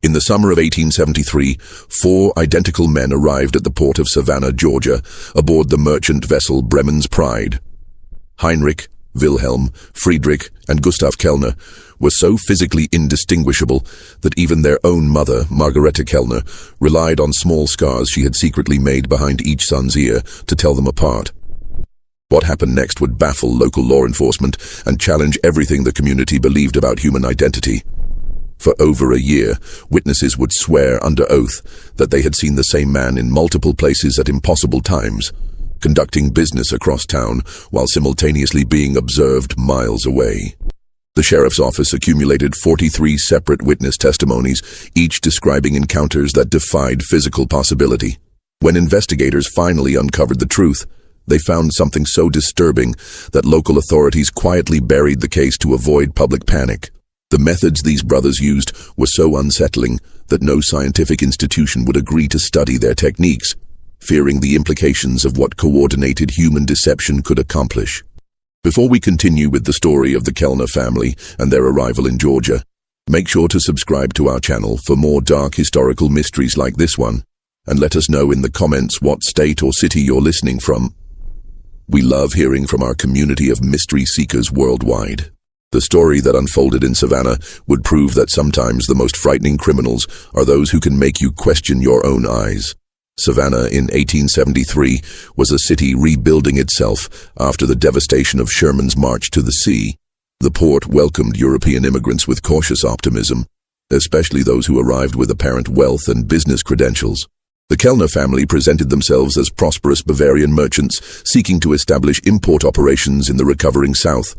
In the summer of 1873, 4 identical men arrived at the port of Savannah, Georgia, aboard the merchant vessel Bremen's Pride. Heinrich, Wilhelm, Friedrich, and Gustav Kellner were so physically indistinguishable that even their own mother, Margarete Kellner, relied on small scars she had secretly made behind each son's ear to tell them apart. What happened next would baffle local law enforcement and challenge everything the community believed about human identity. For over a year, witnesses would swear under oath that they had seen the same man in multiple places at impossible times, conducting business across town while simultaneously being observed miles away. The sheriff's office accumulated 43 separate witness testimonies, each describing encounters that defied physical possibility. When investigators finally uncovered the truth, they found something so disturbing that local authorities quietly buried the case to avoid public panic. The methods these brothers used were so unsettling that no scientific institution would agree to study their techniques, fearing the implications of what coordinated human deception could accomplish. Before we continue with the story of the Kellner family and their arrival in Georgia, make sure to subscribe to our channel for more dark historical mysteries like this one, and let us know in the comments what state or city you're listening from. We love hearing from our community of mystery seekers worldwide. The story that unfolded in Savannah would prove that sometimes the most frightening criminals are those who can make you question your own eyes. Savannah in 1873 was a city rebuilding itself after the devastation of Sherman's march to the sea. The port welcomed European immigrants with cautious optimism, especially those who arrived with apparent wealth and business credentials. The Kellner family presented themselves as prosperous Bavarian merchants seeking to establish import operations in the recovering South.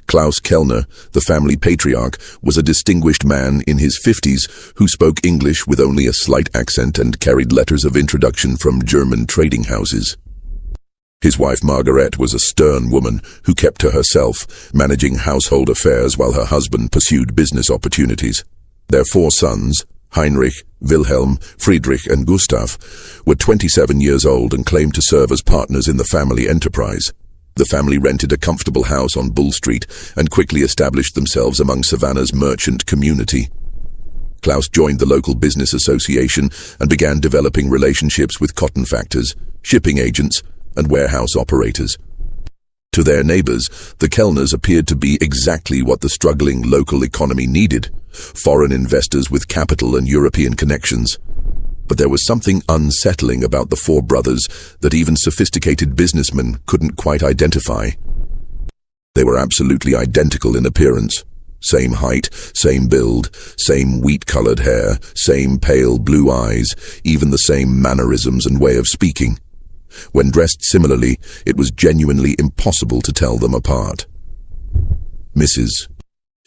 Klaus Kellner, the family patriarch, was a distinguished man in his 50s who spoke English with only a slight accent and carried letters of introduction from German trading houses. His wife Margaret was a stern woman who kept to herself, managing household affairs while her husband pursued business opportunities. Their 4 sons, Heinrich, Wilhelm, Friedrich, and Gustav, were 27 years old and claimed to serve as partners in the family enterprise. The family rented a comfortable house on Bull Street and quickly established themselves among Savannah's merchant community. Klaus joined the local business association and began developing relationships with cotton factors, shipping agents, and warehouse operators. To their neighbors, the Kellners appeared to be exactly what the struggling local economy needed: foreign investors with capital and European connections. But there was something unsettling about the 4 brothers that even sophisticated businessmen couldn't quite identify. They were absolutely identical in appearance. Same height, same build, same wheat-colored hair, same pale blue eyes, even the same mannerisms and way of speaking. When dressed similarly, it was genuinely impossible to tell them apart. Mrs.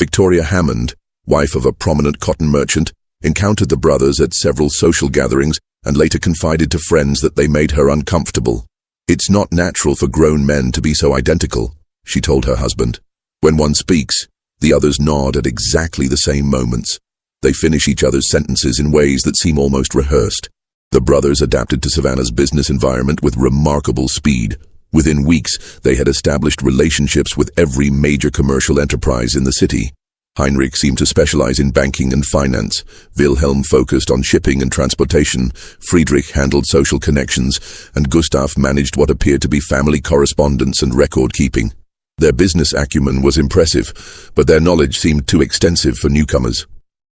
Victoria Hammond, wife of a prominent cotton merchant, encountered the brothers at several social gatherings and later confided to friends that they made her uncomfortable. "It's not natural for grown men to be so identical," she told her husband. "When one speaks, the others nod at exactly the same moments. They finish each other's sentences in ways that seem almost rehearsed." The brothers adapted to Savannah's business environment with remarkable speed. Within weeks, they had established relationships with every major commercial enterprise in the city. Heinrich seemed to specialize in banking and finance. Wilhelm focused on shipping and transportation. Friedrich handled social connections, and Gustav managed what appeared to be family correspondence and record-keeping. Their business acumen was impressive, but their knowledge seemed too extensive for newcomers.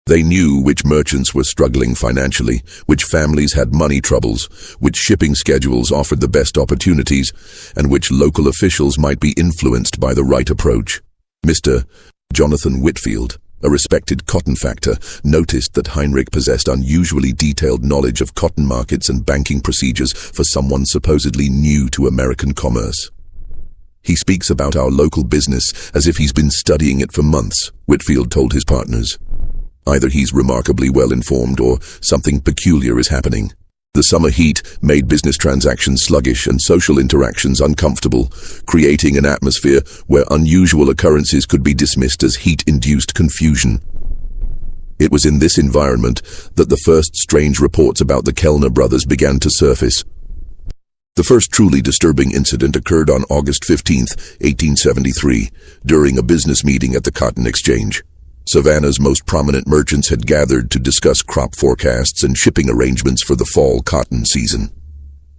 They knew which merchants were struggling financially, which families had money troubles, which shipping schedules offered the best opportunities, and which local officials might be influenced by the right approach. Mr. Jonathan Whitfield, a respected cotton factor, noticed that Heinrich possessed unusually detailed knowledge of cotton markets and banking procedures for someone supposedly new to American commerce. "He speaks about our local business as if he's been studying it for months," Whitfield told his partners. "Either he's remarkably well informed or something peculiar is happening." The summer heat made business transactions sluggish and social interactions uncomfortable, creating an atmosphere where unusual occurrences could be dismissed as heat-induced confusion. It was in this environment that the first strange reports about the Kellner brothers began to surface. The first truly disturbing incident occurred on August 15, 1873, during a business meeting at the Cotton Exchange. Savannah's most prominent merchants had gathered to discuss crop forecasts and shipping arrangements for the fall cotton season.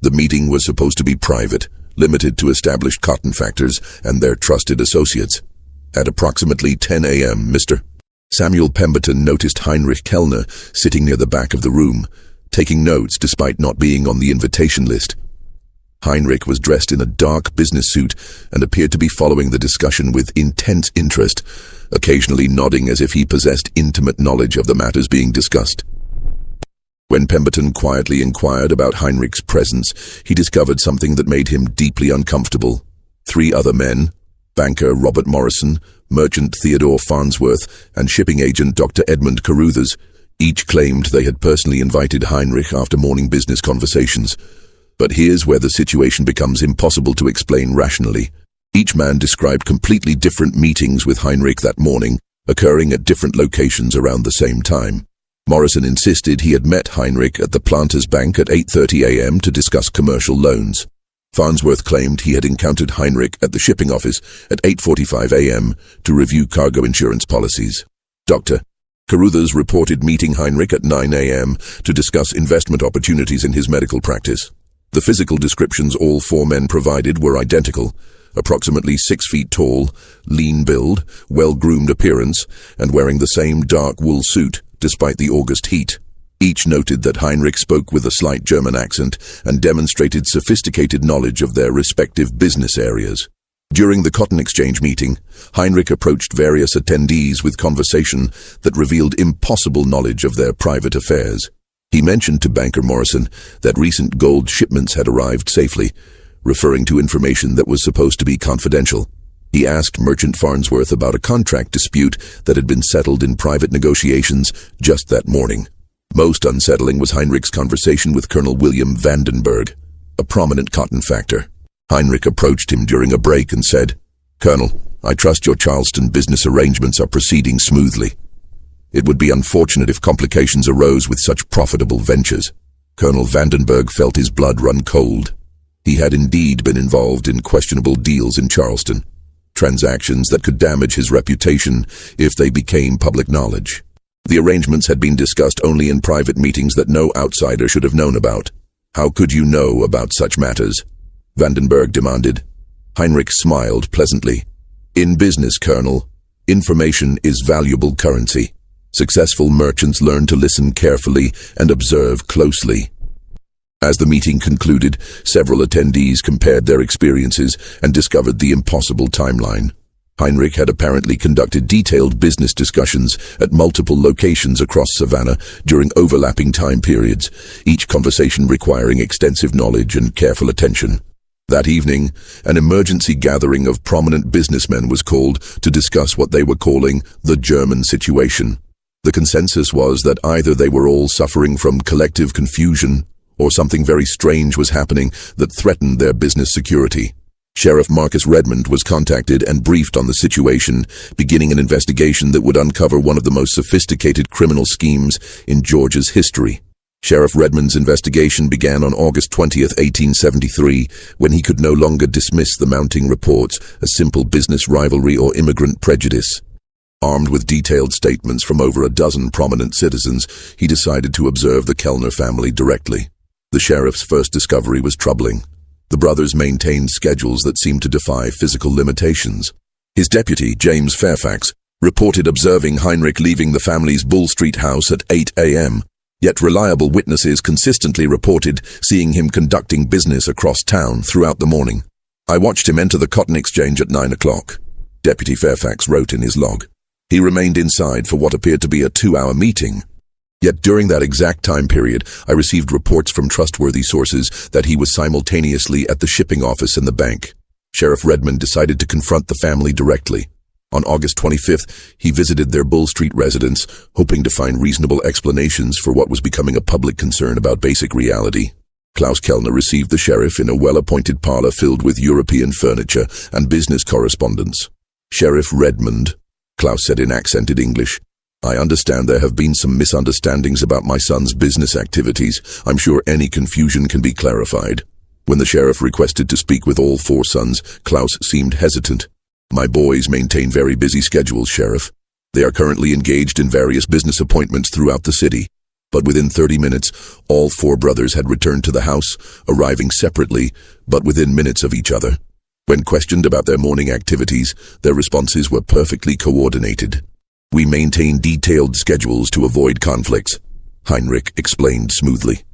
The meeting was supposed to be private, limited to established cotton factors and their trusted associates. At approximately 10 a.m., Mr. Samuel Pemberton noticed Heinrich Kellner sitting near the back of the room, taking notes despite not being on the invitation list. Heinrich was dressed in a dark business suit and appeared to be following the discussion with intense interest, occasionally nodding as if he possessed intimate knowledge of the matters being discussed. When Pemberton quietly inquired about Heinrich's presence, he discovered something that made him deeply uncomfortable. 3 other men, banker Robert Morrison, merchant Theodore Farnsworth, and shipping agent Dr. Edmund Carruthers, each claimed they had personally invited Heinrich after morning business conversations. But here's where the situation becomes impossible to explain rationally. Each man described completely different meetings with Heinrich that morning, occurring at different locations around the same time. Morrison insisted he had met Heinrich at the Planters Bank at 8:30 a.m. to discuss commercial loans. Farnsworth claimed he had encountered Heinrich at the shipping office at 8:45 a.m. to review cargo insurance policies. Dr. Carruthers reported meeting Heinrich at 9 a.m. to discuss investment opportunities in his medical practice. The physical descriptions all 4 men provided were identical: approximately 6 feet tall, lean build, well-groomed appearance, and wearing the same dark wool suit despite the August heat. Each noted that Heinrich spoke with a slight German accent and demonstrated sophisticated knowledge of their respective business areas. During the cotton exchange meeting, Heinrich approached various attendees with conversation that revealed impossible knowledge of their private affairs. He mentioned to banker Morrison that recent gold shipments had arrived safely, referring to information that was supposed to be confidential. He asked merchant Farnsworth about a contract dispute that had been settled in private negotiations just that morning. Most unsettling was Heinrich's conversation with Colonel William Vandenberg, a prominent cotton factor. Heinrich approached him during a break and said, "Colonel, I trust your Charleston business arrangements are proceeding smoothly. It would be unfortunate if complications arose with such profitable ventures." Colonel Vandenberg felt his blood run cold. He had indeed been involved in questionable deals in Charleston, transactions that could damage his reputation if they became public knowledge. The arrangements had been discussed only in private meetings that no outsider should have known about. "How could you know about such matters?" Vandenberg demanded. Heinrich smiled pleasantly. "In business, Colonel, information is valuable currency. Successful merchants learn to listen carefully and observe closely." As the meeting concluded, several attendees compared their experiences and discovered the impossible timeline. Heinrich had apparently conducted detailed business discussions at multiple locations across Savannah during overlapping time periods, each conversation requiring extensive knowledge and careful attention. That evening, an emergency gathering of prominent businessmen was called to discuss what they were calling the German situation. The consensus was that either they were all suffering from collective confusion or something very strange was happening that threatened their business security. Sheriff Marcus Redmond was contacted and briefed on the situation, beginning an investigation that would uncover one of the most sophisticated criminal schemes in Georgia's history. Sheriff Redmond's investigation began on August 20th, 1873, when he could no longer dismiss the mounting reports as simple business rivalry or immigrant prejudice. Armed with detailed statements from over a dozen prominent citizens, he decided to observe the Kellner family directly. The sheriff's first discovery was troubling. The brothers maintained schedules that seemed to defy physical limitations. His deputy, James Fairfax, reported observing Heinrich leaving the family's Bull Street house at 8 a.m., yet reliable witnesses consistently reported seeing him conducting business across town throughout the morning. "I watched him enter the cotton exchange at 9 o'clock, Deputy Fairfax wrote in his log. He remained inside for what appeared to be a 2-hour meeting. Yet during that exact time period, I received reports from trustworthy sources that he was simultaneously at the shipping office and the bank." Sheriff Redmond decided to confront the family directly. On August 25th, he visited their Bull Street residence, hoping to find reasonable explanations for what was becoming a public concern about basic reality. Klaus Kellner received the sheriff in a well-appointed parlor filled with European furniture and business correspondence. "Sheriff Redmond," Klaus said in accented English, "I understand there have been some misunderstandings about my son's business activities. I'm sure any confusion can be clarified." When the sheriff requested to speak with all 4 sons, Klaus seemed hesitant. "My boys maintain very busy schedules, Sheriff. They are currently engaged in various business appointments throughout the city. But within 30 minutes, all four brothers had returned to the house, arriving separately, but within minutes of each other. When questioned about their morning activities, their responses were perfectly coordinated. "We maintain detailed schedules to avoid conflicts," Heinrich explained smoothly.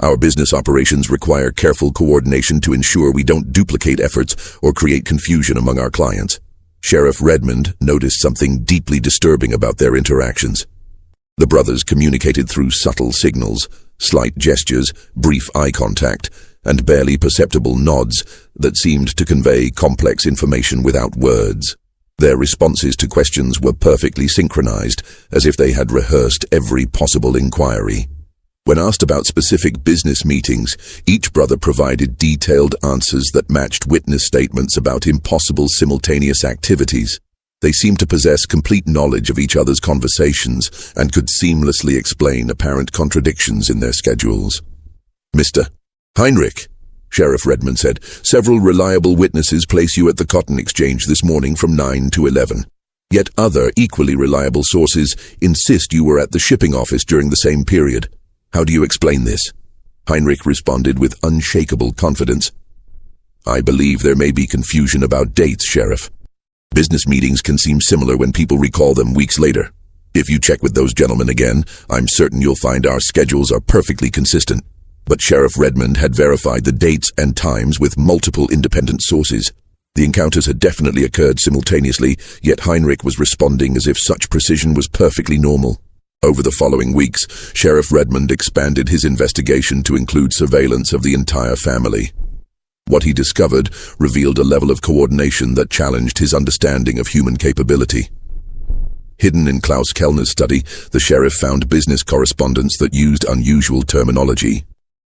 "Our business operations require careful coordination to ensure we don't duplicate efforts or create confusion among our clients." Sheriff Redmond noticed something deeply disturbing about their interactions. The brothers communicated through subtle signals, slight gestures, brief eye contact, and barely perceptible nods that seemed to convey complex information without words. Their responses to questions were perfectly synchronized, as if they had rehearsed every possible inquiry. When asked about specific business meetings, each brother provided detailed answers that matched witness statements about impossible simultaneous activities. They seemed to possess complete knowledge of each other's conversations and could seamlessly explain apparent contradictions in their schedules. "Mr. Heinrich," Sheriff Redmond said, "several reliable witnesses place you at the Cotton Exchange this morning from 9 to 11. Yet other equally reliable sources insist you were at the shipping office during the same period. How do you explain this?" Heinrich responded with unshakable confidence. "I believe there may be confusion about dates, Sheriff. Business meetings can seem similar when people recall them weeks later. If you check with those gentlemen again, I'm certain you'll find our schedules are perfectly consistent." But Sheriff Redmond had verified the dates and times with multiple independent sources. The encounters had definitely occurred simultaneously, yet Heinrich was responding as if such precision was perfectly normal. Over the following weeks, Sheriff Redmond expanded his investigation to include surveillance of the entire family. What he discovered revealed a level of coordination that challenged his understanding of human capability. Hidden in Klaus Kellner's study, the sheriff found business correspondence that used unusual terminology.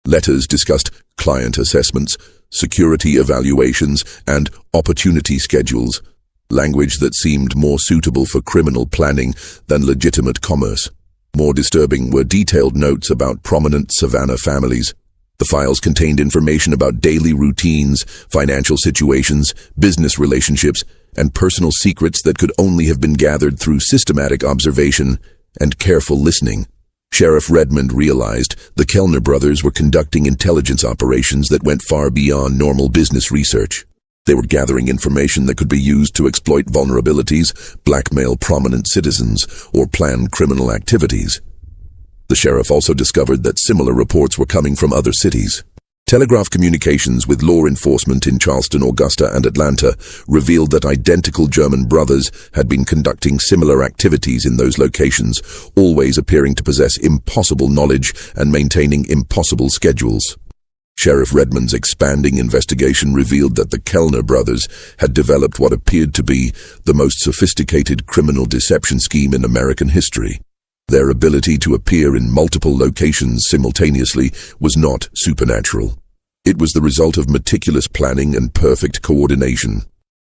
Letters discussed client assessments, security evaluations, and opportunity schedules, language that seemed more suitable for criminal planning than legitimate commerce. More disturbing were detailed notes about prominent Savannah families. The files contained information about daily routines, financial situations, business relationships, and personal secrets that could only have been gathered through systematic observation and careful listening. Sheriff Redmond realized the Kellner brothers were conducting intelligence operations that went far beyond normal business research. They were gathering information that could be used to exploit vulnerabilities, blackmail prominent citizens, or plan criminal activities. The sheriff also discovered that similar reports were coming from other cities. Telegraph communications with law enforcement in Charleston, Augusta, and Atlanta revealed that identical German brothers had been conducting similar activities in those locations, always appearing to possess impossible knowledge and maintaining impossible schedules. Sheriff Redmond's expanding investigation revealed that the Kellner brothers had developed what appeared to be the most sophisticated criminal deception scheme in American history. Their ability to appear in multiple locations simultaneously was not supernatural. It was the result of meticulous planning and perfect coordination.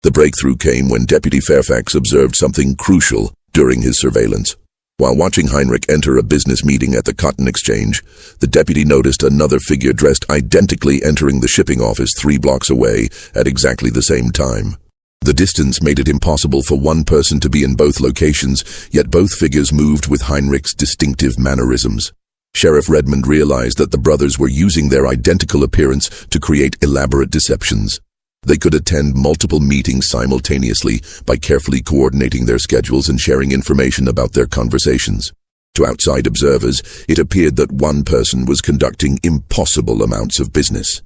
The breakthrough came when Deputy Fairfax observed something crucial during his surveillance. While watching Heinrich enter a business meeting at the Cotton Exchange, the deputy noticed another figure dressed identically entering the shipping office 3 blocks away at exactly the same time. The distance made it impossible for one person to be in both locations, yet both figures moved with Heinrich's distinctive mannerisms. Sheriff Redmond realized that the brothers were using their identical appearance to create elaborate deceptions. They could attend multiple meetings simultaneously by carefully coordinating their schedules and sharing information about their conversations. To outside observers, it appeared that one person was conducting impossible amounts of business.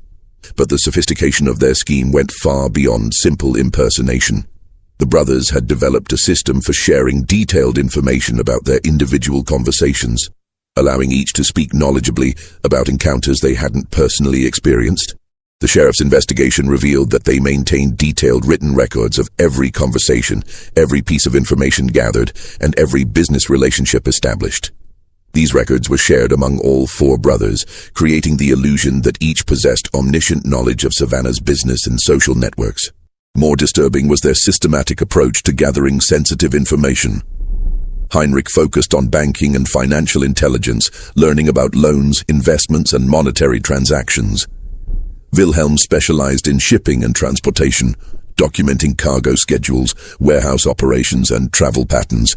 But the sophistication of their scheme went far beyond simple impersonation. The brothers had developed a system for sharing detailed information about their individual conversations, allowing each to speak knowledgeably about encounters they hadn't personally experienced. The sheriff's investigation revealed that they maintained detailed written records of every conversation, every piece of information gathered, and every business relationship established. These records were shared among all 4 brothers, creating the illusion that each possessed omniscient knowledge of Savannah's business and social networks. More disturbing was their systematic approach to gathering sensitive information. Heinrich focused on banking and financial intelligence, learning about loans, investments, and monetary transactions. Wilhelm specialized in shipping and transportation, documenting cargo schedules, warehouse operations, and travel patterns.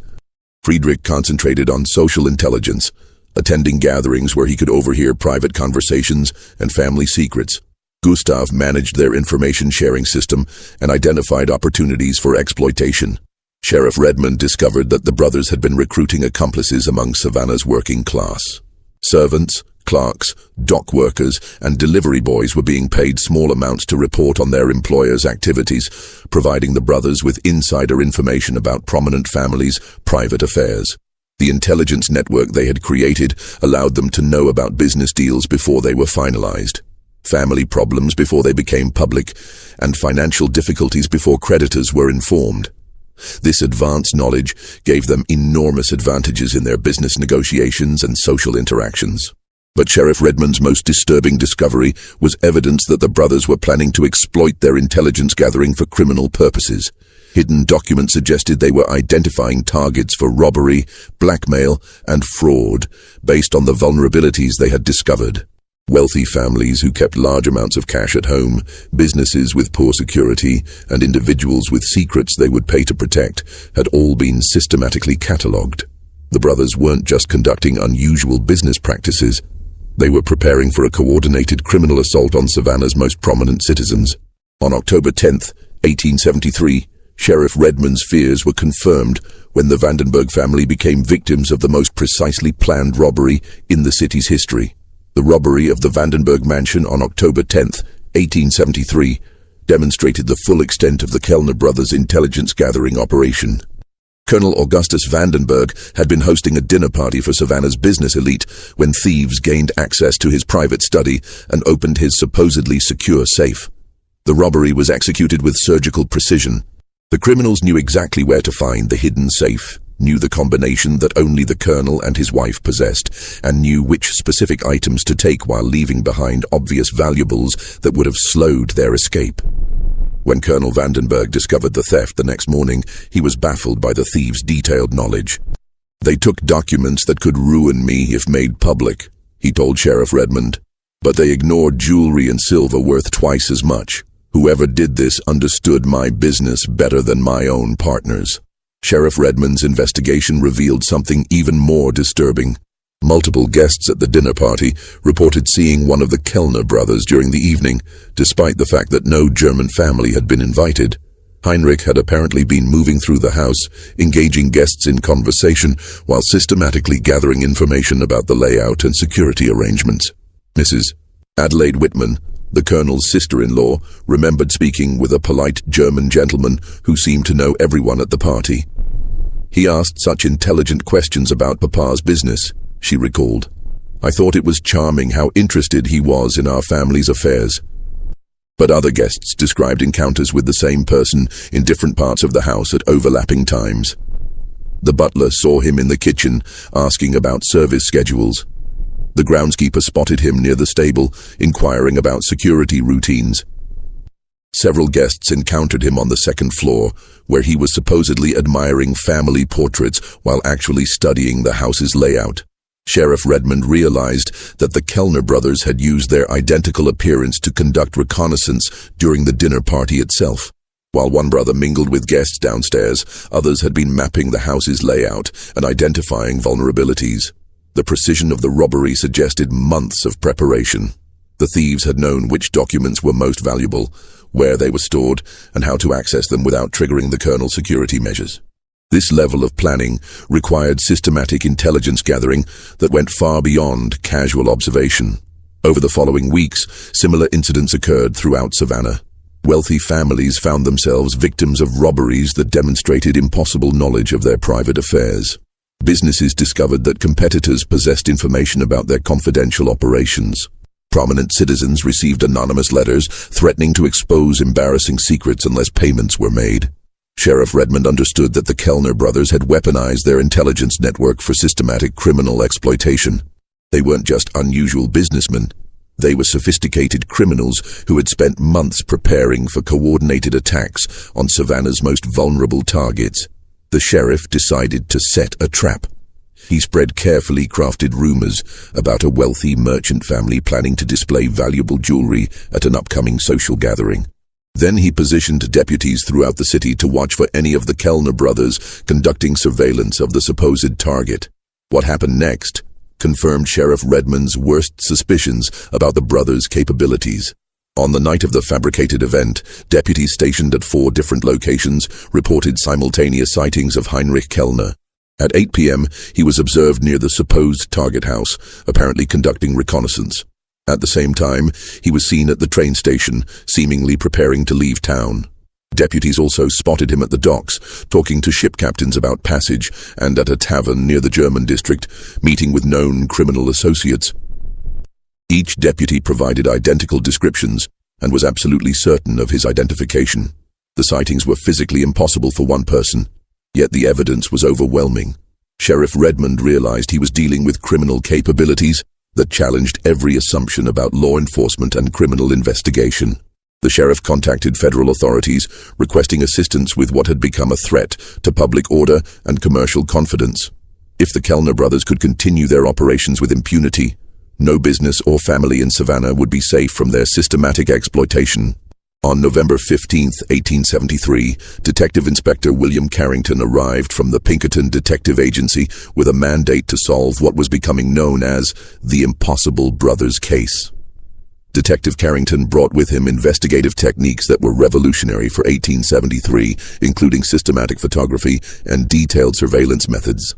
Friedrich concentrated on social intelligence, attending gatherings where he could overhear private conversations and family secrets. Gustav managed their information-sharing system and identified opportunities for exploitation. Sheriff Redmond discovered that the brothers had been recruiting accomplices among Savannah's working class. Servants, clerks, dock workers, and delivery boys were being paid small amounts to report on their employers' activities, providing the brothers with insider information about prominent families' private affairs. The intelligence network they had created allowed them to know about business deals before they were finalized, family problems before they became public, and financial difficulties before creditors were informed. This advanced knowledge gave them enormous advantages in their business negotiations and social interactions. But Sheriff Redmond's most disturbing discovery was evidence that the brothers were planning to exploit their intelligence gathering for criminal purposes. Hidden documents suggested they were identifying targets for robbery, blackmail, and fraud based on the vulnerabilities they had discovered. Wealthy families who kept large amounts of cash at home, businesses with poor security, and individuals with secrets they would pay to protect had all been systematically catalogued. The brothers weren't just conducting unusual business practices. They were preparing for a coordinated criminal assault on Savannah's most prominent citizens. On October 10, 1873, Sheriff Redmond's fears were confirmed when the Vandenberg family became victims of the most precisely planned robbery in the city's history. The robbery of the Vandenberg mansion on October 10, 1873, demonstrated the full extent of the Kellner Brothers' intelligence-gathering operation. Colonel Augustus Vandenberg had been hosting a dinner party for Savannah's business elite when thieves gained access to his private study and opened his supposedly secure safe. The robbery was executed with surgical precision. The criminals knew exactly where to find the hidden safe, knew the combination that only the colonel and his wife possessed, and knew which specific items to take while leaving behind obvious valuables that would have slowed their escape. When Colonel Vandenberg discovered the theft the next morning, he was baffled by the thieves' detailed knowledge. "They took documents that could ruin me if made public," he told Sheriff Redmond. "But they ignored jewelry and silver worth twice as much. Whoever did this understood my business better than my own partners." Sheriff Redmond's investigation revealed something even more disturbing. Multiple guests at the dinner party reported seeing one of the Kellner brothers during the evening, despite the fact that no German family had been invited. Heinrich had apparently been moving through the house, engaging guests in conversation while systematically gathering information about the layout and security arrangements. Mrs. Adelaide Whitman, the colonel's sister-in-law, remembered speaking with a polite German gentleman who seemed to know everyone at the party. "He asked such intelligent questions about Papa's business," she recalled. "I thought it was charming how interested he was in our family's affairs." But other guests described encounters with the same person in different parts of the house at overlapping times. The butler saw him in the kitchen, asking about service schedules. The groundskeeper spotted him near the stable, inquiring about security routines. Several guests encountered him on the second floor, where he was supposedly admiring family portraits while actually studying the house's layout. Sheriff Redmond realized that the Kellner brothers had used their identical appearance to conduct reconnaissance during the dinner party itself. While one brother mingled with guests downstairs, others had been mapping the house's layout and identifying vulnerabilities. The precision of the robbery suggested months of preparation. The thieves had known which documents were most valuable, where they were stored, and how to access them without triggering the colonel's security measures. This level of planning required systematic intelligence gathering that went far beyond casual observation. Over the following weeks, similar incidents occurred throughout Savannah. Wealthy families found themselves victims of robberies that demonstrated impossible knowledge of their private affairs. Businesses discovered that competitors possessed information about their confidential operations. Prominent citizens received anonymous letters threatening to expose embarrassing secrets unless payments were made. Sheriff Redmond understood that the Kellner brothers had weaponized their intelligence network for systematic criminal exploitation. They weren't just unusual businessmen. They were sophisticated criminals who had spent months preparing for coordinated attacks on Savannah's most vulnerable targets. The sheriff decided to set a trap. He spread carefully crafted rumors about a wealthy merchant family planning to display valuable jewelry at an upcoming social gathering. Then he positioned deputies throughout the city to watch for any of the Kellner brothers conducting surveillance of the supposed target. What happened next confirmed Sheriff Redmond's worst suspicions about the brothers' capabilities. On the night of the fabricated event, deputies stationed at 4 different locations reported simultaneous sightings of Heinrich Kellner. At 8 p.m., he was observed near the supposed target house, apparently conducting reconnaissance. At the same time, he was seen at the train station, seemingly preparing to leave town. Deputies also spotted him at the docks, talking to ship captains about passage, and at a tavern near the German district, meeting with known criminal associates. Each deputy provided identical descriptions and was absolutely certain of his identification. The sightings were physically impossible for one person, yet the evidence was overwhelming. Sheriff Redmond realized he was dealing with criminal capabilities that challenged every assumption about law enforcement and criminal investigation. The sheriff contacted federal authorities, requesting assistance with what had become a threat to public order and commercial confidence. If the Kellner brothers could continue their operations with impunity, no business or family in Savannah would be safe from their systematic exploitation. On November 15, 1873, Detective Inspector William Carrington arrived from the Pinkerton Detective Agency with a mandate to solve what was becoming known as the Impossible Brothers case. Detective Carrington brought with him investigative techniques that were revolutionary for 1873, including systematic photography and detailed surveillance methods.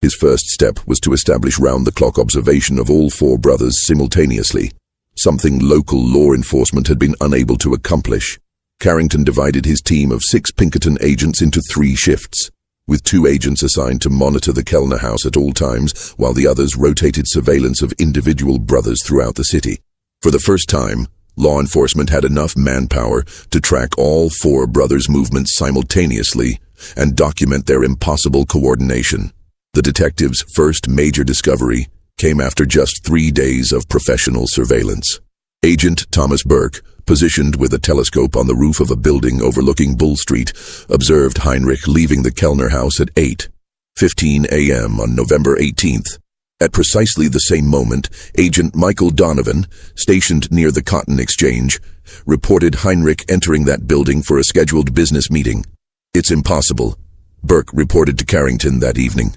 His first step was to establish round-the-clock observation of all 4 brothers simultaneously, something local law enforcement had been unable to accomplish. Carrington divided his team of 6 Pinkerton agents into 3 shifts, with 2 agents assigned to monitor the Kellner house at all times, while the others rotated surveillance of individual brothers throughout the city. For the first time, law enforcement had enough manpower to track all 4 brothers' movements simultaneously and document their impossible coordination. The detectives' first major discovery came after just 3 days of professional surveillance. Agent Thomas Burke, positioned with a telescope on the roof of a building overlooking Bull Street, observed Heinrich leaving the Kellner house at 8:15 a.m. on November 18th. At precisely the same moment, Agent Michael Donovan, stationed near the Cotton Exchange, reported Heinrich entering that building for a scheduled business meeting. "It's impossible," Burke reported to Carrington that evening.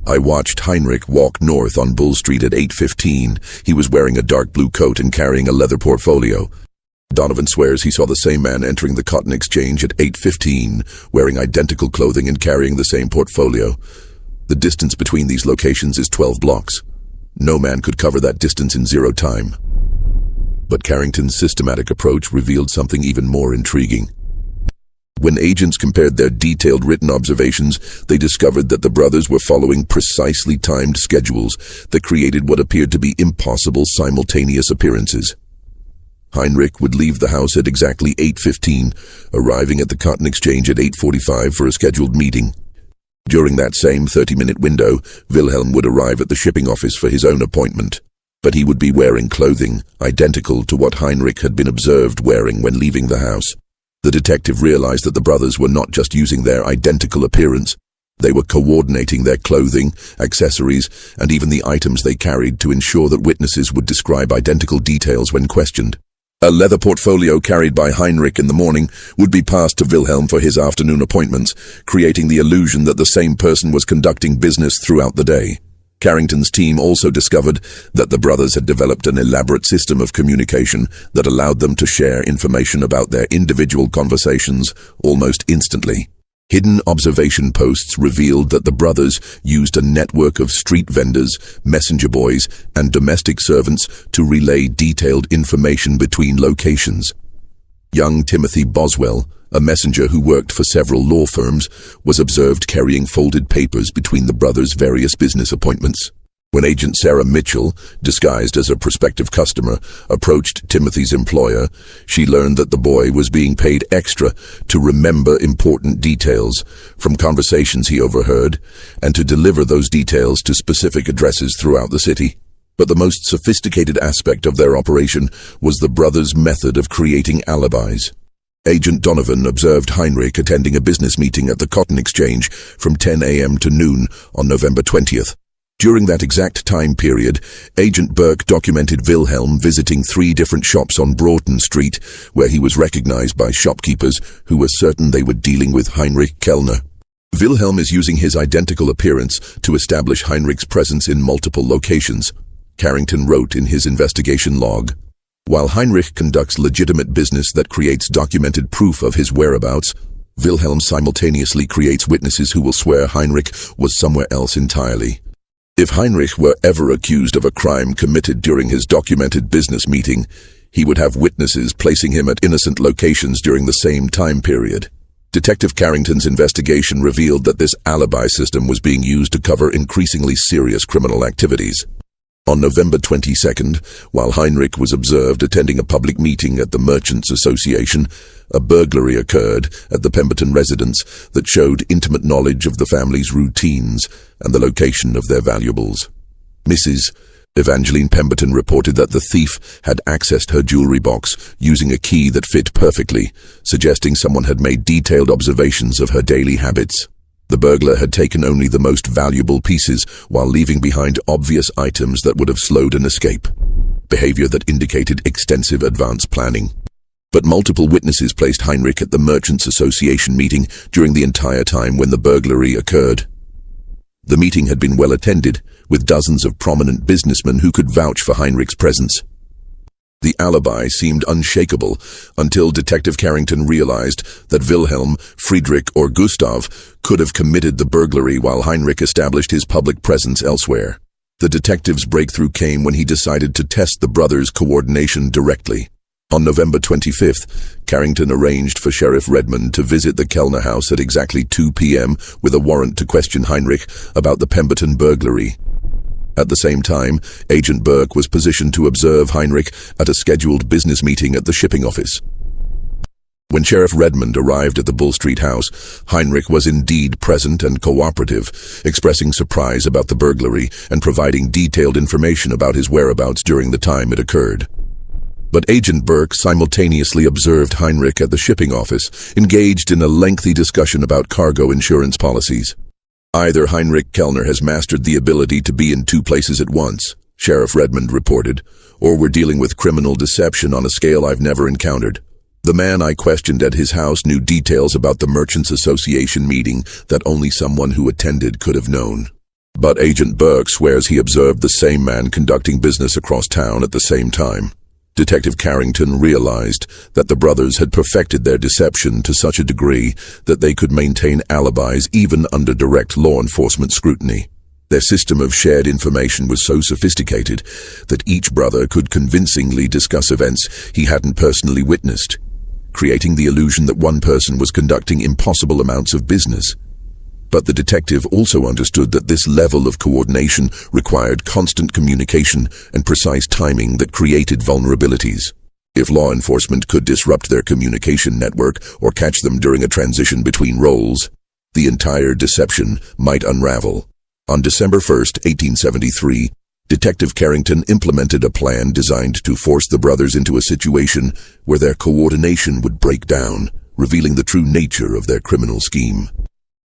"I watched Heinrich walk north on Bull Street at 8:15. He was wearing a dark blue coat and carrying a leather portfolio." Donovan swears he saw the same man entering the Cotton Exchange at 8:15, wearing identical clothing and carrying the same portfolio. The distance between these locations is 12 blocks. No man could cover that distance in 0 time. But Carrington's systematic approach revealed something even more intriguing. When agents compared their detailed written observations, they discovered that the brothers were following precisely timed schedules that created what appeared to be impossible simultaneous appearances. Heinrich would leave the house at exactly 8:15, arriving at the Cotton Exchange at 8:45 for a scheduled meeting. During that same 30-minute window, Wilhelm would arrive at the shipping office for his own appointment, but he would be wearing clothing identical to what Heinrich had been observed wearing when leaving the house. The detective realized that the brothers were not just using their identical appearance, they were coordinating their clothing, accessories, and even the items they carried to ensure that witnesses would describe identical details when questioned. A leather portfolio carried by Heinrich in the morning would be passed to Wilhelm for his afternoon appointments, creating the illusion that the same person was conducting business throughout the day. Carrington's team also discovered that the brothers had developed an elaborate system of communication that allowed them to share information about their individual conversations almost instantly. Hidden observation posts revealed that the brothers used a network of street vendors, messenger boys, and domestic servants to relay detailed information between locations. Young Timothy Boswell, a messenger who worked for several law firms, was observed carrying folded papers between the brothers' various business appointments. When Agent Sarah Mitchell, disguised as a prospective customer, approached Timothy's employer, she learned that the boy was being paid extra to remember important details from conversations he overheard and to deliver those details to specific addresses throughout the city. But the most sophisticated aspect of their operation was the brothers' method of creating alibis. Agent Donovan observed Heinrich attending a business meeting at the Cotton Exchange from 10 a.m. to noon on November 20th. During that exact time period, Agent Burke documented Wilhelm visiting 3 different shops on Broughton Street, where he was recognized by shopkeepers who were certain they were dealing with Heinrich Kellner. Wilhelm is using his identical appearance to establish Heinrich's presence in multiple locations, Carrington wrote in his investigation log. While Heinrich conducts legitimate business that creates documented proof of his whereabouts, Wilhelm simultaneously creates witnesses who will swear Heinrich was somewhere else entirely. If Heinrich were ever accused of a crime committed during his documented business meeting, he would have witnesses placing him at innocent locations during the same time period. Detective Carrington's investigation revealed that this alibi system was being used to cover increasingly serious criminal activities. On November 22nd, while Heinrich was observed attending a public meeting at the Merchants Association, a burglary occurred at the Pemberton residence that showed intimate knowledge of the family's routines and the location of their valuables. Mrs. Evangeline Pemberton reported that the thief had accessed her jewelry box using a key that fit perfectly, suggesting someone had made detailed observations of her daily habits. The burglar had taken only the most valuable pieces while leaving behind obvious items that would have slowed an escape, behavior that indicated extensive advance planning. But multiple witnesses placed Heinrich at the Merchants Association meeting during the entire time when the burglary occurred. The meeting had been well attended, with dozens of prominent businessmen who could vouch for Heinrich's presence. The alibi seemed unshakable until Detective Carrington realized that Wilhelm, Friedrich, or Gustav could have committed the burglary while Heinrich established his public presence elsewhere. The detective's breakthrough came when he decided to test the brothers' coordination directly. On November 25th, Carrington arranged for Sheriff Redmond to visit the Kellner house at exactly 2 p.m. with a warrant to question Heinrich about the Pemberton burglary. At the same time, Agent Burke was positioned to observe Heinrich at a scheduled business meeting at the shipping office. When Sheriff Redmond arrived at the Bull Street house, Heinrich was indeed present and cooperative, expressing surprise about the burglary and providing detailed information about his whereabouts during the time it occurred. But Agent Burke simultaneously observed Heinrich at the shipping office, engaged in a lengthy discussion about cargo insurance policies. Either Heinrich Kellner has mastered the ability to be in 2 places at once, Sheriff Redmond reported, or we're dealing with criminal deception on a scale I've never encountered. The man I questioned at his house knew details about the Merchants Association meeting that only someone who attended could have known. But Agent Burke swears he observed the same man conducting business across town at the same time. Detective Carrington realized that the brothers had perfected their deception to such a degree that they could maintain alibis even under direct law enforcement scrutiny. Their system of shared information was so sophisticated that each brother could convincingly discuss events he hadn't personally witnessed, creating the illusion that one person was conducting impossible amounts of business. But the detective also understood that this level of coordination required constant communication and precise timing that created vulnerabilities. If law enforcement could disrupt their communication network or catch them during a transition between roles, the entire deception might unravel. On December 1, 1873, Detective Carrington implemented a plan designed to force the brothers into a situation where their coordination would break down, revealing the true nature of their criminal scheme.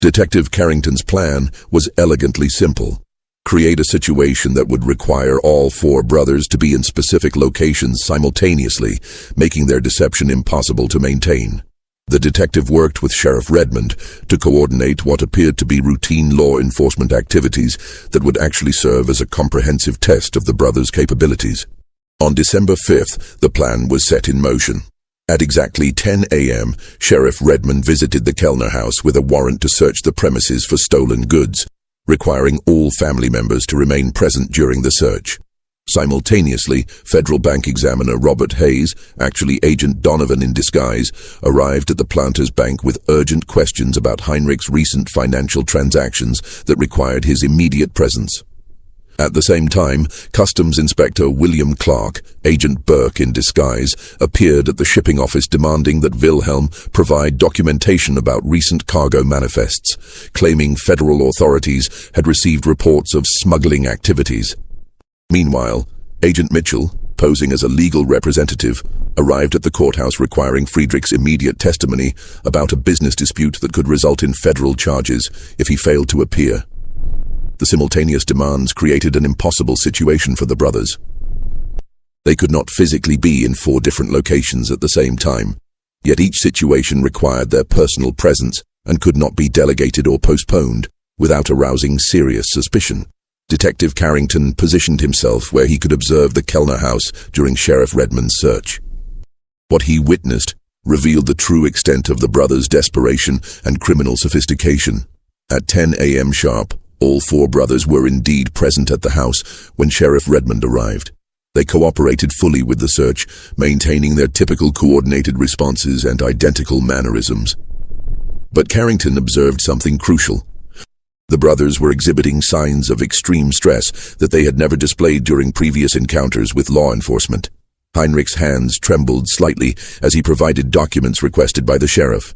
Detective Carrington's plan was elegantly simple. Create a situation that would require all 4 brothers to be in specific locations simultaneously, making their deception impossible to maintain. The detective worked with Sheriff Redmond to coordinate what appeared to be routine law enforcement activities that would actually serve as a comprehensive test of the brothers' capabilities. On December 5th, the plan was set in motion. At exactly 10 a.m., Sheriff Redmond visited the Kellner house with a warrant to search the premises for stolen goods, requiring all family members to remain present during the search. Simultaneously, Federal Bank Examiner Robert Hayes, actually Agent Donovan in disguise, arrived at the Planters Bank with urgent questions about Heinrich's recent financial transactions that required his immediate presence. At the same time, Customs Inspector William Clark, Agent Burke in disguise, appeared at the shipping office demanding that Wilhelm provide documentation about recent cargo manifests, claiming federal authorities had received reports of smuggling activities. Meanwhile, Agent Mitchell, posing as a legal representative, arrived at the courthouse requiring Friedrich's immediate testimony about a business dispute that could result in federal charges if he failed to appear. The simultaneous demands created an impossible situation for the brothers. They could not physically be in 4 different locations at the same time, yet each situation required their personal presence and could not be delegated or postponed without arousing serious suspicion. Detective Carrington positioned himself where he could observe the Kellner house during Sheriff Redmond's search. What he witnessed revealed the true extent of the brothers' desperation and criminal sophistication. At 10 a.m. sharp, all 4 brothers were indeed present at the house when Sheriff Redmond arrived. They cooperated fully with the search, maintaining their typical coordinated responses and identical mannerisms. But Carrington observed something crucial. The brothers were exhibiting signs of extreme stress that they had never displayed during previous encounters with law enforcement. Heinrich's hands trembled slightly as he provided documents requested by the sheriff.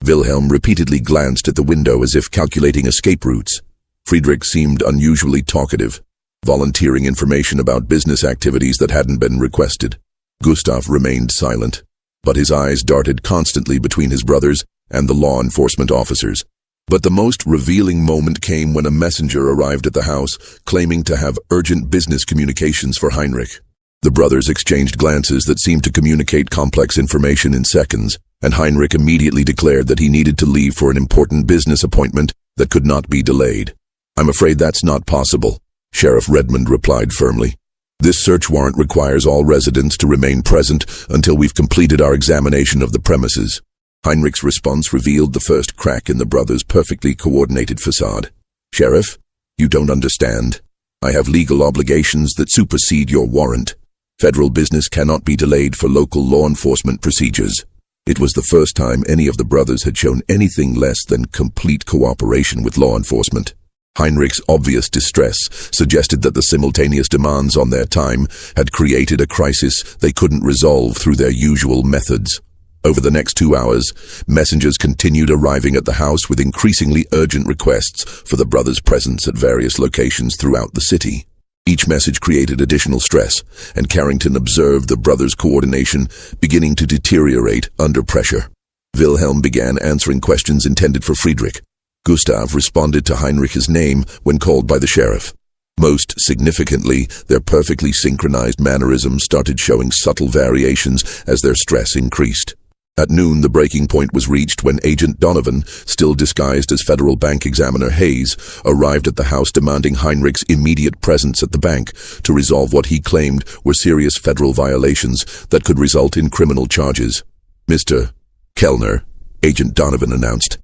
Wilhelm repeatedly glanced at the window as if calculating escape routes. Friedrich seemed unusually talkative, volunteering information about business activities that hadn't been requested. Gustav remained silent, but his eyes darted constantly between his brothers and the law enforcement officers. But the most revealing moment came when a messenger arrived at the house, claiming to have urgent business communications for Heinrich. The brothers exchanged glances that seemed to communicate complex information in seconds, and Heinrich immediately declared that he needed to leave for an important business appointment that could not be delayed. "I'm afraid that's not possible," Sheriff Redmond replied firmly. "This search warrant requires all residents to remain present until we've completed our examination of the premises." Heinrich's response revealed the first crack in the brothers' perfectly coordinated facade. "Sheriff, you don't understand. I have legal obligations that supersede your warrant. Federal business cannot be delayed for local law enforcement procedures." It was the first time any of the brothers had shown anything less than complete cooperation with law enforcement. Heinrich's obvious distress suggested that the simultaneous demands on their time had created a crisis they couldn't resolve through their usual methods. Over the next 2 hours, messengers continued arriving at the house with increasingly urgent requests for the brothers' presence at various locations throughout the city. Each message created additional stress, and Carrington observed the brothers' coordination beginning to deteriorate under pressure. Wilhelm began answering questions intended for Friedrich. Gustav responded to Heinrich's name when called by the sheriff. Most significantly, their perfectly synchronized mannerisms started showing subtle variations as their stress increased. At noon, the breaking point was reached when Agent Donovan, still disguised as federal bank examiner Hayes, arrived at the house demanding Heinrich's immediate presence at the bank to resolve what he claimed were serious federal violations that could result in criminal charges. "Mr. Kellner," Agent Donovan announced,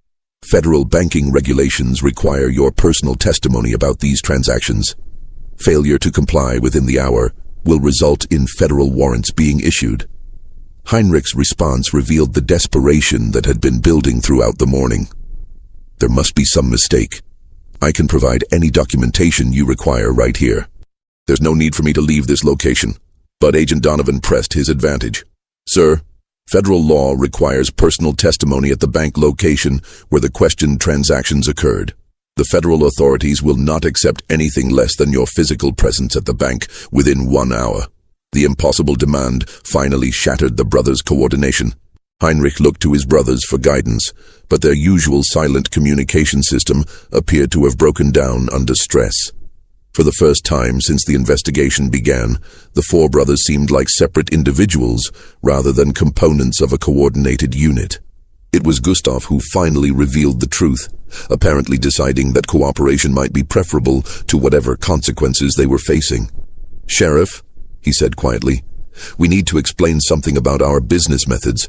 "federal banking regulations require your personal testimony about these transactions. Failure to comply within the hour will result in federal warrants being issued." Heinrich's response revealed the desperation that had been building throughout the morning. "There must be some mistake. I can provide any documentation you require right here. There's no need for me to leave this location." But Agent Donovan pressed his advantage. "Sir, federal law requires personal testimony at the bank location where the questioned transactions occurred. The federal authorities will not accept anything less than your physical presence at the bank within 1 hour. The impossible demand finally shattered the brothers' coordination. Heinrich looked to his brothers for guidance, but their usual silent communication system appeared to have broken down under stress. For the first time since the investigation began, the 4 brothers seemed like separate individuals rather than components of a coordinated unit. It was Gustav who finally revealed the truth, apparently deciding that cooperation might be preferable to whatever consequences they were facing. "Sheriff," he said quietly, "we need to explain something about our business methods."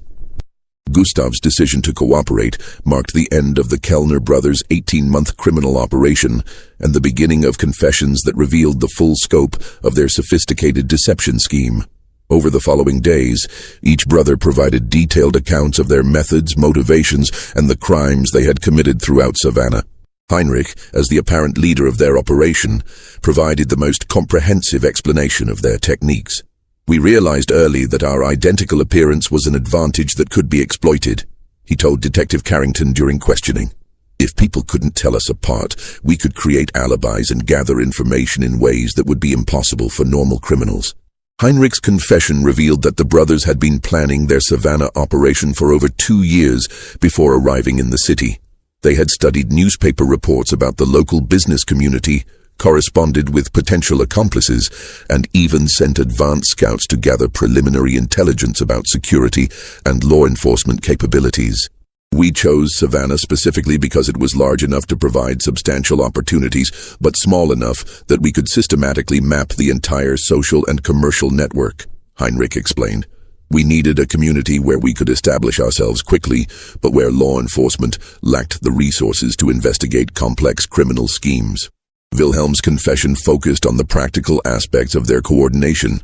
Gustav's decision to cooperate marked the end of the Kellner Brothers' 18-month criminal operation and the beginning of confessions that revealed the full scope of their sophisticated deception scheme. Over the following days, each brother provided detailed accounts of their methods, motivations, and the crimes they had committed throughout Savannah. Heinrich, as the apparent leader of their operation, provided the most comprehensive explanation of their techniques. "We realized early that our identical appearance was an advantage that could be exploited," he told Detective Carrington during questioning. "If people couldn't tell us apart, we could create alibis and gather information in ways that would be impossible for normal criminals." Heinrich's confession revealed that the brothers had been planning their Savannah operation for over 2 years before arriving in the city. They had studied newspaper reports about the local business community, corresponded with potential accomplices, and even sent advanced scouts to gather preliminary intelligence about security and law enforcement capabilities. We chose Savannah specifically because it was large enough to provide substantial opportunities, but small enough that we could systematically map the entire social and commercial network, Heinrich explained. We needed a community where we could establish ourselves quickly, but where law enforcement lacked the resources to investigate complex criminal schemes. Wilhelm's confession focused on the practical aspects of their coordination.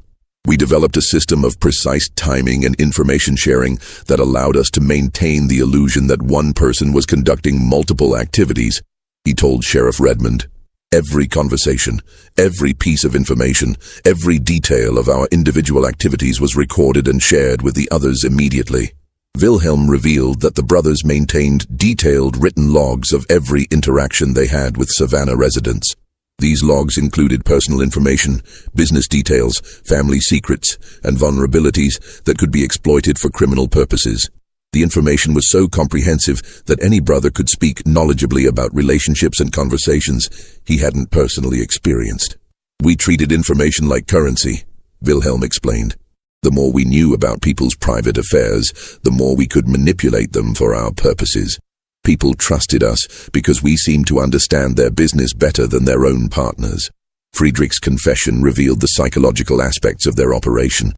We developed a system of precise timing and information sharing that allowed us to maintain the illusion that one person was conducting multiple activities, he told Sheriff Redmond. Every conversation, every piece of information, every detail of our individual activities was recorded and shared with the others immediately. Wilhelm revealed that the brothers maintained detailed written logs of every interaction they had with Savannah residents. These logs included personal information, business details, family secrets, and vulnerabilities that could be exploited for criminal purposes. The information was so comprehensive that any brother could speak knowledgeably about relationships and conversations he hadn't personally experienced. We treated information like currency, Wilhelm explained. The more we knew about people's private affairs, the more we could manipulate them for our purposes. People trusted us because we seemed to understand their business better than their own partners. Friedrich's confession revealed the psychological aspects of their operation.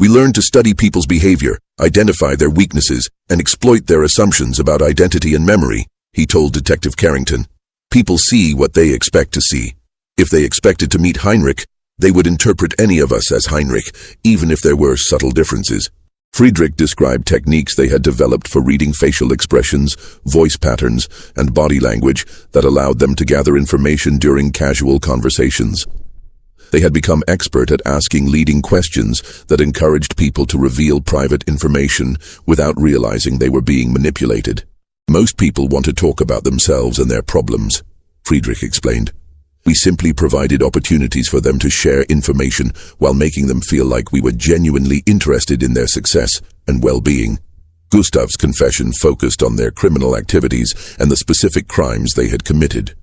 We learned to study people's behavior, identify their weaknesses, and exploit their assumptions about identity and memory, he told Detective Carrington. People see what they expect to see. If they expected to meet Heinrich, they would interpret any of us as Heinrich, even if there were subtle differences. Friedrich described techniques they had developed for reading facial expressions, voice patterns, and body language that allowed them to gather information during casual conversations. They had become expert at asking leading questions that encouraged people to reveal private information without realizing they were being manipulated. Most people want to talk about themselves and their problems, Friedrich explained. We simply provided opportunities for them to share information while making them feel like we were genuinely interested in their success and well-being. Gustav's confession focused on their criminal activities and the specific crimes they had committed.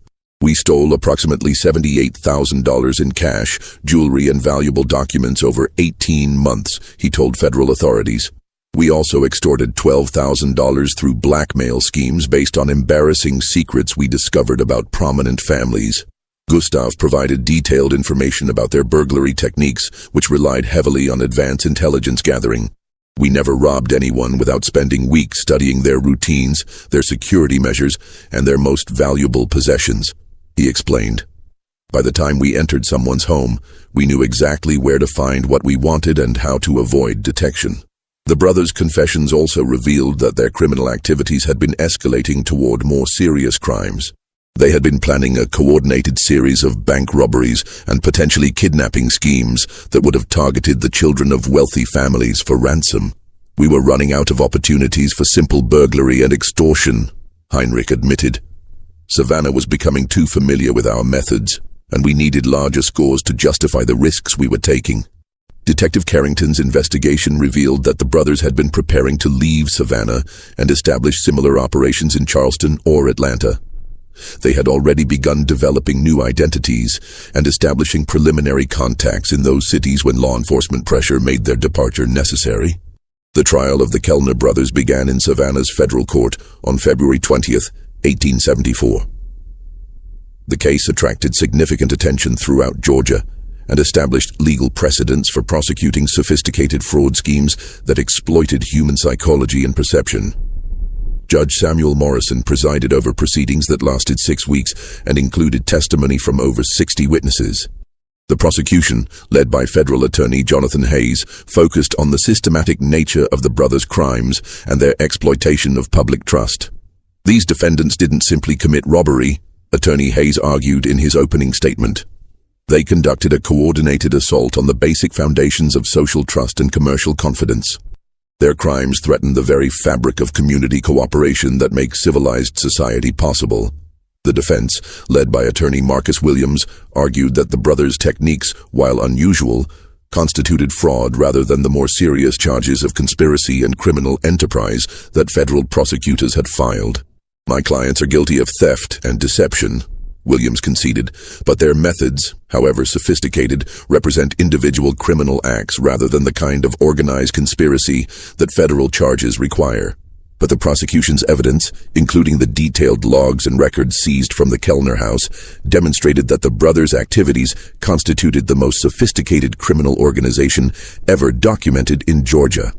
We stole approximately $78,000 in cash, jewelry, and valuable documents over 18 months, he told federal authorities. We also extorted $12,000 through blackmail schemes based on embarrassing secrets we discovered about prominent families. Gustav provided detailed information about their burglary techniques, which relied heavily on advanced intelligence gathering. We never robbed anyone without spending weeks studying their routines, their security measures, and their most valuable possessions, he explained. By the time we entered someone's home, we knew exactly where to find what we wanted and how to avoid detection. The brothers' confessions also revealed that their criminal activities had been escalating toward more serious crimes. They had been planning a coordinated series of bank robberies and potentially kidnapping schemes that would have targeted the children of wealthy families for ransom. We were running out of opportunities for simple burglary and extortion, Heinrich admitted. Savannah was becoming too familiar with our methods, and we needed larger scores to justify the risks we were taking. Detective Carrington's investigation revealed that the brothers had been preparing to leave Savannah and establish similar operations in Charleston or Atlanta. They had already begun developing new identities and establishing preliminary contacts in those cities when law enforcement pressure made their departure necessary. The trial of the Kellner brothers began in Savannah's federal court on February 20th, 1874. The case attracted significant attention throughout Georgia and established legal precedents for prosecuting sophisticated fraud schemes that exploited human psychology and perception. Judge Samuel Morrison presided over proceedings that lasted 6 weeks and included testimony from over 60 witnesses. The prosecution, led by federal attorney Jonathan Hayes, focused on the systematic nature of the brothers' crimes and their exploitation of public trust. These defendants didn't simply commit robbery, Attorney Hayes argued in his opening statement. They conducted a coordinated assault on the basic foundations of social trust and commercial confidence. Their crimes threatened the very fabric of community cooperation that makes civilized society possible. The defense, led by attorney Marcus Williams, argued that the brothers' techniques, while unusual, constituted fraud rather than the more serious charges of conspiracy and criminal enterprise that federal prosecutors had filed. My clients are guilty of theft and deception, Williams conceded, but their methods, however sophisticated, represent individual criminal acts rather than the kind of organized conspiracy that federal charges require. But the prosecution's evidence, including the detailed logs and records seized from the Kellner house, demonstrated that the brothers' activities constituted the most sophisticated criminal organization ever documented in Georgia.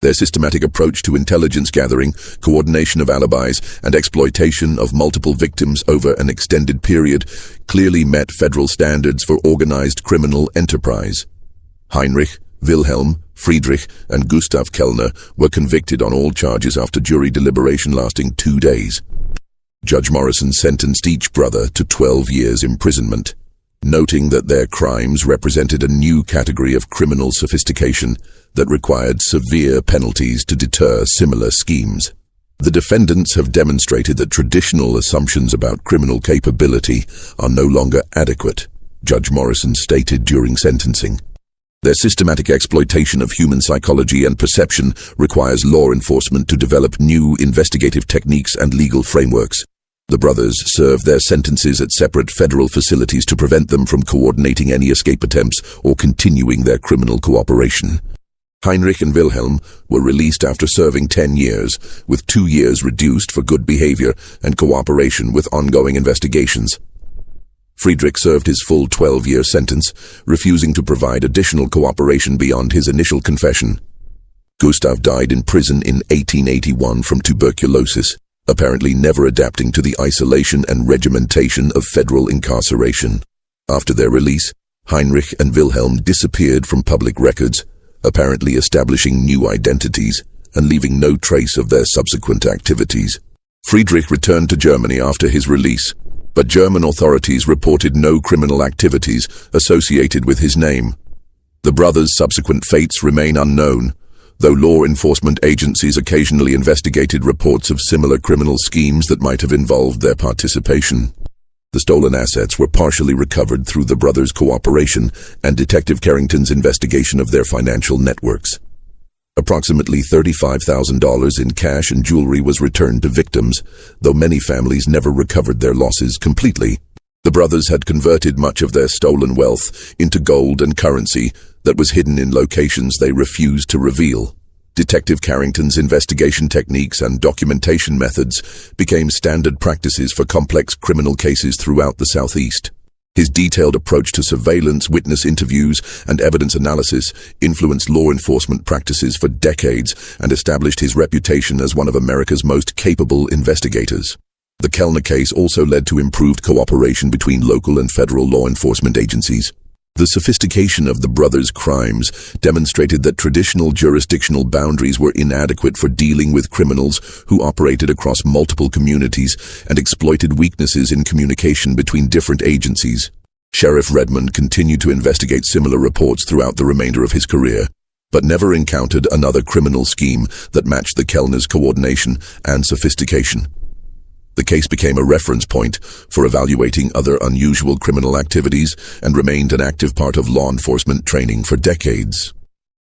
Their systematic approach to intelligence gathering, coordination of alibis, and exploitation of multiple victims over an extended period clearly met federal standards for organized criminal enterprise. Heinrich, Wilhelm, Friedrich, and Gustav Kellner were convicted on all charges after jury deliberation lasting 2 days. Judge Morrison sentenced each brother to 12 years imprisonment, noting that their crimes represented a new category of criminal sophistication that required severe penalties to deter similar schemes. The defendants have demonstrated that traditional assumptions about criminal capability are no longer adequate, Judge Morrison stated during sentencing. Their systematic exploitation of human psychology and perception requires law enforcement to develop new investigative techniques and legal frameworks. The brothers served their sentences at separate federal facilities to prevent them from coordinating any escape attempts or continuing their criminal cooperation. Heinrich and Wilhelm were released after serving 10 years, with 2 years reduced for good behavior and cooperation with ongoing investigations. Friedrich served his full 12-year sentence, refusing to provide additional cooperation beyond his initial confession. Gustav died in prison in 1881 from tuberculosis, apparently never adapting to the isolation and regimentation of federal incarceration. After their release, Heinrich and Wilhelm disappeared from public records, apparently establishing new identities and leaving no trace of their subsequent activities. Friedrich returned to Germany after his release, but German authorities reported no criminal activities associated with his name. The brothers' subsequent fates remain unknown, though law enforcement agencies occasionally investigated reports of similar criminal schemes that might have involved their participation. The stolen assets were partially recovered through the brothers' cooperation and Detective Carrington's investigation of their financial networks. Approximately $35,000 in cash and jewelry was returned to victims, though many families never recovered their losses completely. The brothers had converted much of their stolen wealth into gold and currency that was hidden in locations they refused to reveal. Detective Carrington's investigation techniques and documentation methods became standard practices for complex criminal cases throughout the Southeast. His detailed approach to surveillance, witness interviews, and evidence analysis influenced law enforcement practices for decades and established his reputation as one of America's most capable investigators. The Kellner case also led to improved cooperation between local and federal law enforcement agencies. The sophistication of the brothers' crimes demonstrated that traditional jurisdictional boundaries were inadequate for dealing with criminals who operated across multiple communities and exploited weaknesses in communication between different agencies. Sheriff Redmond continued to investigate similar reports throughout the remainder of his career, but never encountered another criminal scheme that matched the Kellners' coordination and sophistication. The case became a reference point for evaluating other unusual criminal activities and remained an active part of law enforcement training for decades.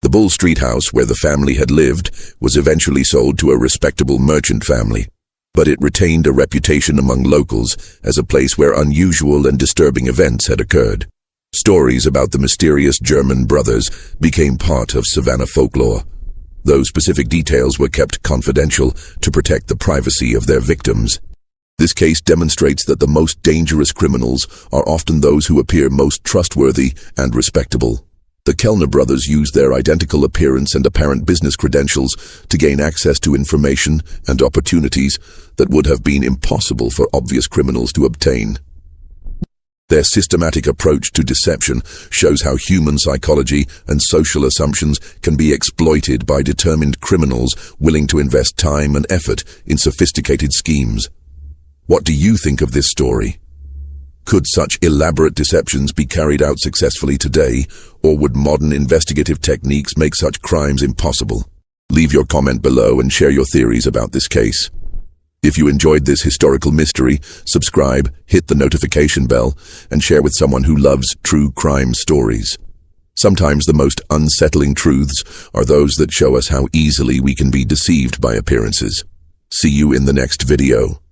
The Bull Street house where the family had lived was eventually sold to a respectable merchant family, but it retained a reputation among locals as a place where unusual and disturbing events had occurred. Stories about the mysterious German brothers became part of Savannah folklore, though specific details were kept confidential to protect the privacy of their victims. This case demonstrates that the most dangerous criminals are often those who appear most trustworthy and respectable. The Kellner brothers used their identical appearance and apparent business credentials to gain access to information and opportunities that would have been impossible for obvious criminals to obtain. Their systematic approach to deception shows how human psychology and social assumptions can be exploited by determined criminals willing to invest time and effort in sophisticated schemes. What do you think of this story? Could such elaborate deceptions be carried out successfully today, or would modern investigative techniques make such crimes impossible? Leave your comment below and share your theories about this case. If you enjoyed this historical mystery, subscribe, hit the notification bell, and share with someone who loves true crime stories. Sometimes the most unsettling truths are those that show us how easily we can be deceived by appearances. See you in the next video.